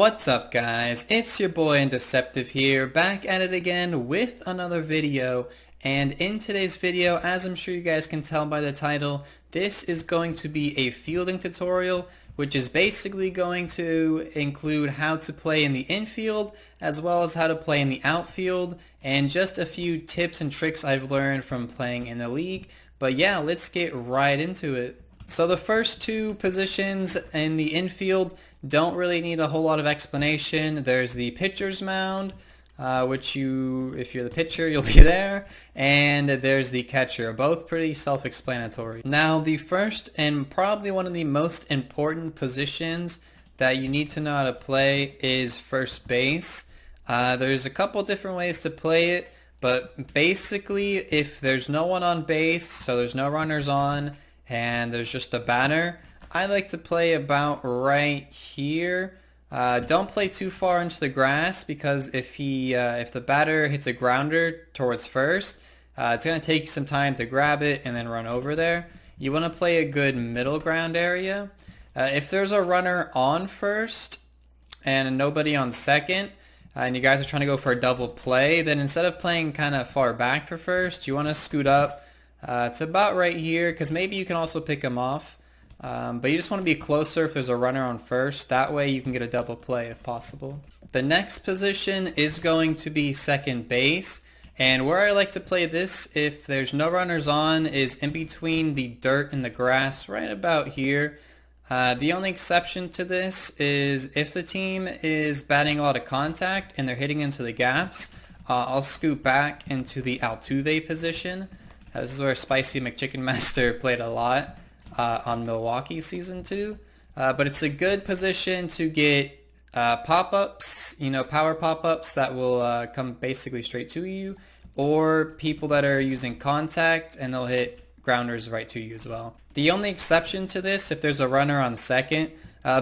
What's up guys, it's your boy Deceptive here, back at it again with another video. And in today's video, as I'm sure you guys can tell by the title, this is going to be a fielding tutorial, which is basically going to include how to play in the infield as well as how to play in the outfield, and just a few tips and tricks I've learned from playing in the league. But yeah, let's get right into it. So the first two positions in the infield don't really need a whole lot of explanation. There's the pitcher's mound, which if you're the pitcher, you'll be there, and there's the catcher. Both pretty self-explanatory. Now, the first and probably one of the most important positions that you need to know how to play is first base. There's a couple different ways to play it, but basically, if there's no one on base, so there's no runners on, and there's just a batter, I like to play about right here. Don't play too far into the grass, because if the batter hits a grounder towards first, it's going to take you some time to grab it and then run over there. You want to play a good middle ground area. If there's a runner on first and nobody on second, and you guys are trying to go for a double play, then instead of playing kind of far back for first, you want to scoot up. It's about right here, because maybe you can also pick him off. But you just want to be closer if there's a runner on first. That way you can get a double play if possible. The next position is going to be second base. And where I like to play this, if there's no runners on, is in between the dirt and the grass, right about here. The only exception to this is if the team is batting a lot of contact and they're hitting into the gaps, I'll scoot back into the Altuve position. This is where Spicy McChicken Master played a lot on Milwaukee Season 2. But it's a good position to get pop-ups, power pop-ups that will come basically straight to you, or people that are using contact and they'll hit grounders right to you as well. The only exception to this, if there's a runner on second,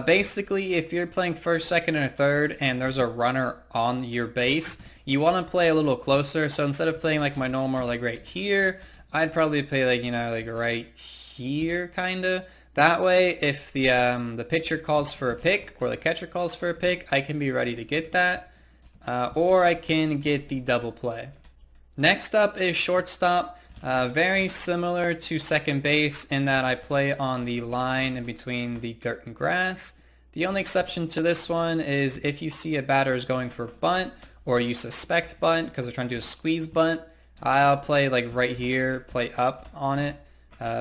basically if you're playing first, second, and third and there's a runner on your base, you want to play a little closer. So instead of playing like my normal, like right here, I'd probably play like, like right here kinda. That way, if the pitcher calls for a pick or the catcher calls for a pick, I can be ready to get that, or I can get the double play. Next up is shortstop. Very similar to second base in that I play on the line in between the dirt and grass. The only exception to this one is if you see a batter is going for bunt, or you suspect bunt because they're trying to do a squeeze bunt, I'll play like right here, play up on it,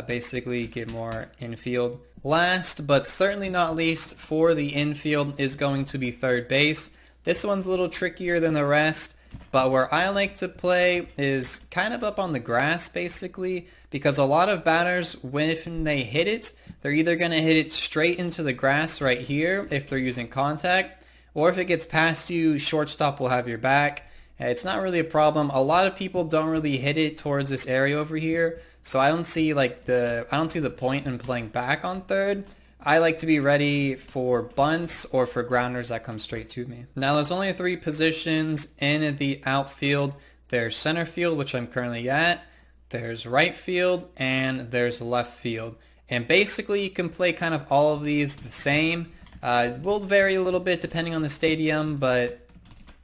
basically get more infield. Last but certainly not least for the infield is going to be third base. This one's a little trickier than the rest, but where I like to play is kind of up on the grass basically, because a lot of batters, when they hit it, they're either going to hit it straight into the grass right here if they're using contact, or if it gets past you, shortstop will have your back. It's not really a problem. A lot of people don't really hit it towards this area over here, so I don't see the point in playing back on third. I like to be ready for bunts or for grounders that come straight to me. Now there's only three positions in the outfield. There's center field, which I'm currently at. There's right field, and there's left field. And basically you can play kind of all of these the same. It will vary a little bit depending on the stadium, but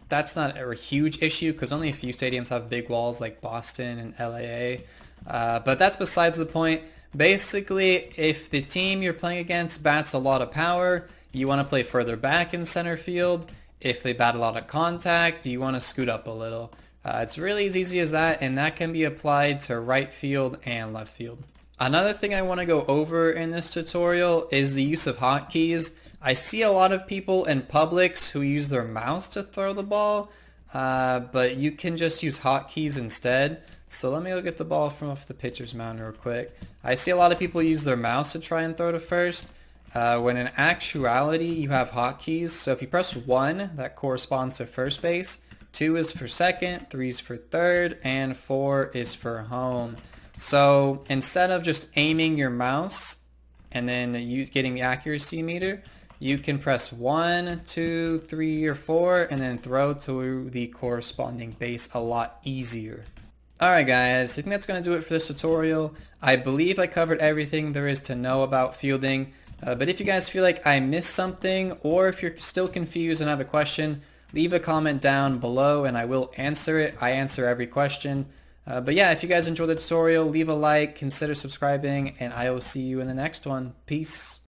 that's not a huge issue because only a few stadiums have big walls like Boston and LAA. But that's besides the point. Basically, if the team you're playing against bats a lot of power, you want to play further back in center field. If they bat a lot of contact, you want to scoot up a little. It's really as easy as that, and that can be applied to right field and left field. Another thing I want to go over in this tutorial is the use of hotkeys. I see a lot of people in Publix who use their mouse to throw the ball, but you can just use hotkeys instead. So let me go get the ball from off the pitcher's mound real quick. I see a lot of people use their mouse to try and throw to first, when in actuality you have hotkeys. So if you press 1, that corresponds to first base, 2 is for second, 3 is for third, and 4 is for home. So instead of just aiming your mouse and then you getting the accuracy meter, you can press 1, 2, 3, or 4 and then throw to the corresponding base a lot easier. Alright guys, I think that's going to do it for this tutorial. I believe I covered everything there is to know about fielding. But if you guys feel like I missed something, or if you're still confused and have a question, leave a comment down below and I will answer it. I answer every question. But yeah, if you guys enjoyed the tutorial, leave a like, consider subscribing, and I will see you in the next one. Peace.